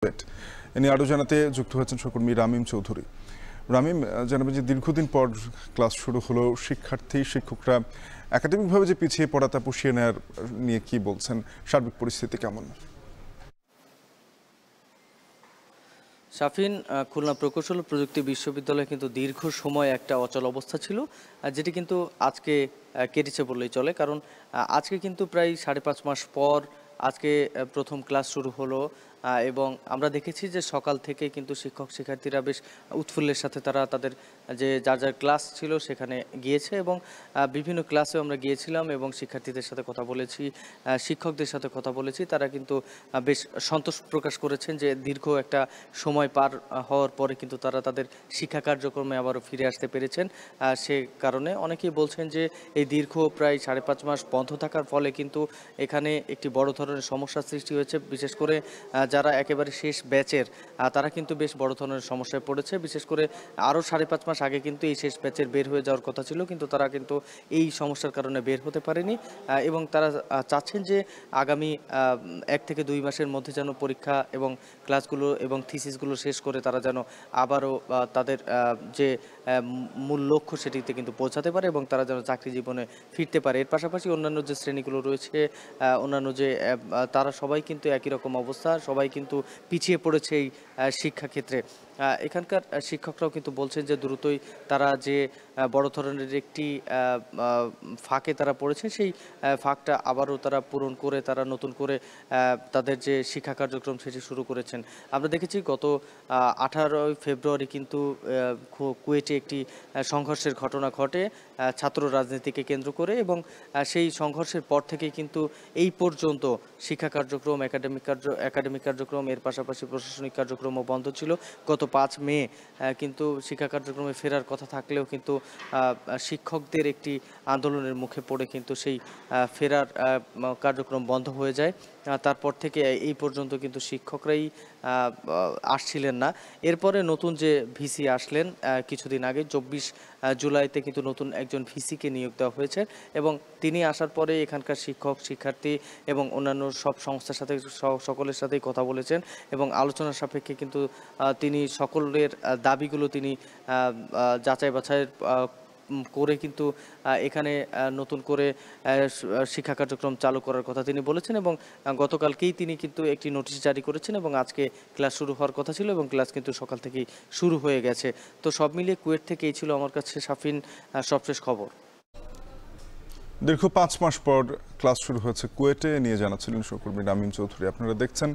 কুয়েট। এ নিয়ে আরও জানাতে যুক্ত হয়েছেন সহকর্মী রামিম চৌধুরী। রামিম, জানাবেন যে দীর্ঘদিন পর ক্লাস শুরু হলো, শিক্ষার্থী শিক্ষকরা একাডেমিকভাবে যে পিছিয়ে পড়া তা পুষিয়ে নেওয়ার নিয়ে কি বলছেন? সার্বিক পরিস্থিতি কেমন? শাফিন, খুলনা প্রকৌশল প্রযুক্তি বিশ্ববিদ্যালয়ে কিন্তু দীর্ঘ সময় একটা অচল অবস্থা ছিল, যেটি কিন্তু আজকে কেটেছে বললেই চলে। কারণ আজকে কিন্তু প্রায় 5.5 মাস পর আজকে প্রথম ক্লাস শুরু হলো, এবং আমরা দেখেছি যে সকাল থেকে কিন্তু শিক্ষক শিক্ষার্থীরা বেশ উৎফুল্লের সাথে তারা তাদের যে যার যার ক্লাস ছিল সেখানে গিয়েছে, এবং বিভিন্ন ক্লাসেও আমরা গিয়েছিলাম এবং শিক্ষার্থীদের সাথে কথা বলেছি, শিক্ষকদের সাথে কথা বলেছি। তারা কিন্তু বেশ সন্তোষ প্রকাশ করেছেন যে দীর্ঘ একটা সময় পার হওয়ার পরে কিন্তু তারা তাদের শিক্ষা কার্যক্রমে আবারও ফিরে আসতে পেরেছেন। সে কারণে অনেকেই বলছেন যে এই দীর্ঘ প্রায় 5.5 মাস বন্ধ থাকার ফলে কিন্তু এখানে একটি বড় ধরনের সমস্যার সৃষ্টি হয়েছে। বিশেষ করে যারা একেবারে শেষ ব্যাচের তারা কিন্তু বেশ বড় ধরনের সমস্যায় পড়েছে। বিশেষ করে আরও 5.5 মাস আগে কিন্তু এই শেষ ব্যাচের বের হয়ে যাওয়ার কথা ছিল, কিন্তু তারা কিন্তু এই সমস্যার কারণে বের হতে পারেনি, এবং তারা চাচ্ছেন যে আগামী 1 থেকে 2 মাসের মধ্যে যেন পরীক্ষা এবং ক্লাসগুলো এবং থিসিসগুলো শেষ করে তারা যেন আবারও তাদের যে মূল লক্ষ্য সেটিতে কিন্তু পৌঁছাতে পারে এবং তারা যেন চাকরি জীবনে ফিরতে পারে। এর পাশাপাশি অন্যান্য যে শ্রেণীগুলো রয়েছে, অন্যান্য যে তারা সবাই কিন্তু একই রকম অবস্থা, সবাই কিন্তু পিছিয়ে পড়েছে এই শিক্ষাক্ষেত্রে। এখানকার শিক্ষকরাও কিন্তু বলছেন যে দ্রুতই তারা যে বড় ধরনের একটি ফাঁকে তারা পড়েছে, সেই ফাঁকটা আবারও তারা পূরণ করে তারা নতুন করে তাদের যে শিক্ষা কার্যক্রম সেটি শুরু করেছেন। আমরা দেখেছি গত 18 ফেব্রুয়ারি কিন্তু কুয়েটে একটি সংঘর্ষের ঘটনা ঘটে ছাত্র রাজনীতিকে কেন্দ্র করে, এবং সেই সংঘর্ষের পর থেকেই কিন্তু এই পর্যন্ত শিক্ষা কার্যক্রম, একাডেমিক কার্যক্রম, এর পাশাপাশি প্রশাসনিক কার্যক্রমও বন্ধ ছিল। গত 5 মে কিন্তু শিক্ষা কার্যক্রমে ফেরার কথা থাকলেও কিন্তু শিক্ষকদের একটি আন্দোলনের মুখে পড়ে কিন্তু সেই ফেরার কার্যক্রম বন্ধ হয়ে যায়। তারপর থেকে এই পর্যন্ত কিন্তু শিক্ষকরাই আসছিলেন না। এরপরে নতুন যে ভিসি আসলেন কিছুদিন আগে 24 জুলাইতে কিন্তু নতুন একজন ভিসিকে নিয়োগ দেওয়া হয়েছে, এবং তিনি আসার পরে এখানকার শিক্ষক শিক্ষার্থী এবং অন্যান্য সব সংস্থার সাথে সকলের সাথেই কথা বলেছেন, এবং আলোচনার সাপেক্ষে কিন্তু তিনি সকলের দাবিগুলো তিনি যাচাই বাছাইয়ের করে কিন্তু এখানে নতুন করে শিক্ষা কার্যক্রম চালু করার কথা তিনি বলেছেন, এবং গতকালকেই তিনি কিন্তু একটি নোটিশ জারি করেছেন, এবং আজকে ক্লাস শুরু হওয়ার কথা ছিল এবং ক্লাস কিন্তু সকাল থেকেই শুরু হয়ে গেছে। তো সব মিলিয়ে কুয়েট থেকে এই ছিল আমার কাছে শাফিন সবশেষ খবর। দীর্ঘ 5 মাস পর ক্লাস শুরু হয়েছে কুয়েটে, নিয়ে জানাচ্ছিলেন সহকর্মী রামিম চৌধুরী। আপনারা দেখছেন